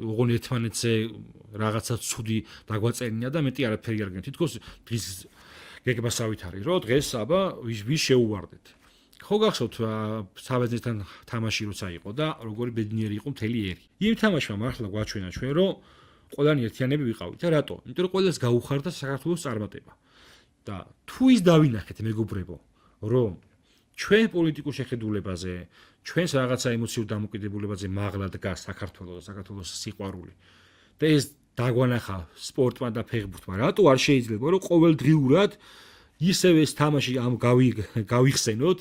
ოღონდ ერთმანეთზე რაღაცა ცუდი დაგვაწერინა და მეტი არაფერი არ გქონია. თითქოს დღის გეგმასავით არის, რომ დღეს აბა ვის შეუვარდეთ. ხო გახსოვთ საბერძნეთთან თამაში როცა იყო და როგორი ბედნიერი იყო მთელი ერი. იმ თამაშმა მართლა გვაჩვენა ჩვენ, რომ ყველანი ერთიანები ვიყავით და რატო? იმიტომ რომ ყველას გაუხარდა საქართველოს წარმატება. და თუ ის დავინახეთ მეგობრებო, რომ ჩვენ პოლიტიკურ შეხედულებაზე, ჩვენს რაღაცა ემოციურ დამოკიდებულებაზე მაღლა დგას საქართველოს და საქართველოს სიყვარული. და ეს დაგვანახა სპორტმა და ფეხბურთმა. რატო არ შეიძლება რომ ყოველდღიურად ისევ ეს თამაში ამ გავიხსენოთ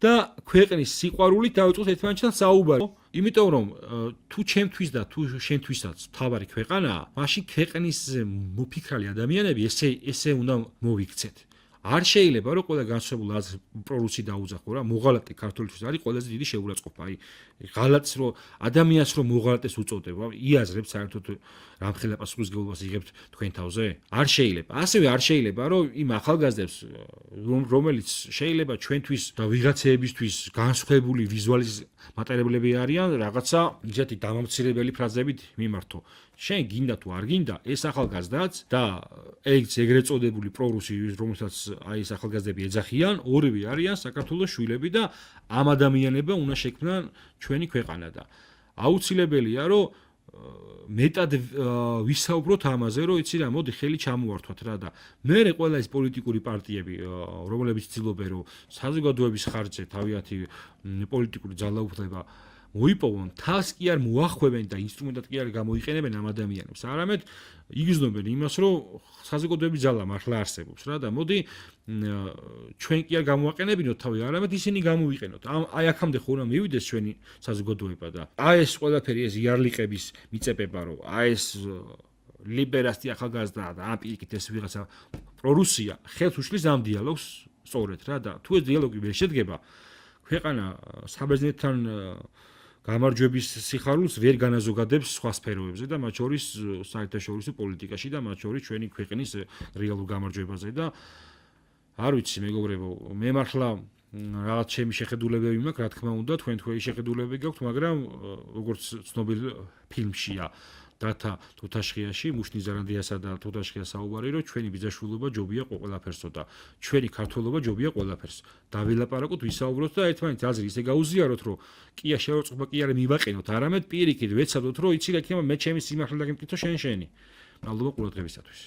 და ქვეყნის სიყვარულით დავიწყოთ ერთმანეთთან საუბარი. იმიტომ რომ თუ ჩემთვის და თუ შენთვისაც თავარი ქვეყანაა, მაშინ ქვეყნის მოფიქრალი ადამიანები ესე უნდა მოვიქცეთ. არ შეიძლება რომ ყველა განსხვავებული აზრი პრორუსი დაუძახო რა, მოღალატე ქართულთვის არის ყველაზე დიდი შეურაცხყოფა. აი ღალატს რომ ადამიანს რომ მოღალატეს უწოდებო, იაზრებს საერთოდ რამხელა პასუხისმგებლობას იღებთ თქვენ თავზე? არ შეიძლება. ასევე არ შეიძლება რომ იმ ახალგაზრდებს რომელიც შეიძლება ჩვენთვის და ვიღაცეებისთვის განსხვავებული ვიზუალის მატარებლები არიან, რაღაცა ისეთი დამამცირებელი ფრაზებით მიმართო. შენ გინდა თუ არ გინდა, ეს ახალგაზრდაც და ეგრეთ წოდებული პრორუსი, რომელსაც აი ეს ახალგაზრდები ეძახიან, ორივე არიან საქართველოს შვილები და ამ ადამიანებმა უნდა შექმნან ჩვენი ქვეყანა და აუცილებელია რომ მეტად ვისაუბროთ ამაზე, რომ იცი რა, მოდი ხელი ჩამოვართვათ რა და მერე ყველა ეს პოლიტიკური პარტიები, რომლებიც ცდილობენ რომ საზოგადოების ხარჯზე თავიანთი პოლიტიკური ძალაუფლება მოიპოვონ, თავს კი არ მოახვევენ და ინსტრუმენტად კი არ გამოიყენებენ ამ ადამიანებს. არამედ იგრძნობენ იმას, რომ საზოგადოების ძალა მართლა არსებობს რა და მოდი ჩვენ კი არ გამოაყენებინოთ თავი, არამედ ისინი გამოვიყენოთ. აი აქამდე ხო უნდა მივიდეს ჩვენი საზოგადოება და აი ეს ყველაფერი ეს იარლიყების მიწებება, რომ აი ეს ლიბერასტი ახალგაზრდა და ამ პირიქით ეს ვიღაცა პრორუსია ხელს უშლის ამ დიალოგს სწორედ რა და თუ ეს დიალოგი ვერ შედგება, ქვეყანა საბერძნეთთან გამარჯვების სიხარულს ვერ განაზოგადებს სხვა სფეროებზე და მათ შორის საერთაშორისო პოლიტიკაში და მათ შორის ჩვენი ქვეყნის რეალურ გამარჯვებაზე და არ ვიცი მეგობრებო, მე მართლა რაღაც ჩემი შეხედულებები მაქვს, რა თქმა უნდა, თქვენი შეხედულებები გაქვთ, მაგრამ როგორც ცნობილ ფილმშია დათა თუთაშხიაში, მუშნი ზარანდიასა და თუთაშხიას საუბარი, რომ ჩვენი ბიძაშვილობა ჯობია ყველაფერსო და ჩვენი ქართველობა ჯობია ყველაფერს. დავილაპარაკოთ, ვისაუბროთ და ერთმანეთს აზრი ისე გაუზიაროთ, რომ კია შეურაცხყოფა კი არ მივაყენოთ, არამედ პირიქით ვეცადოთ, რომ იცი რა იქნება მე ჩემი სიმართლე დაგემტკიცო შენი. მადლობა ყურადღებისათვის.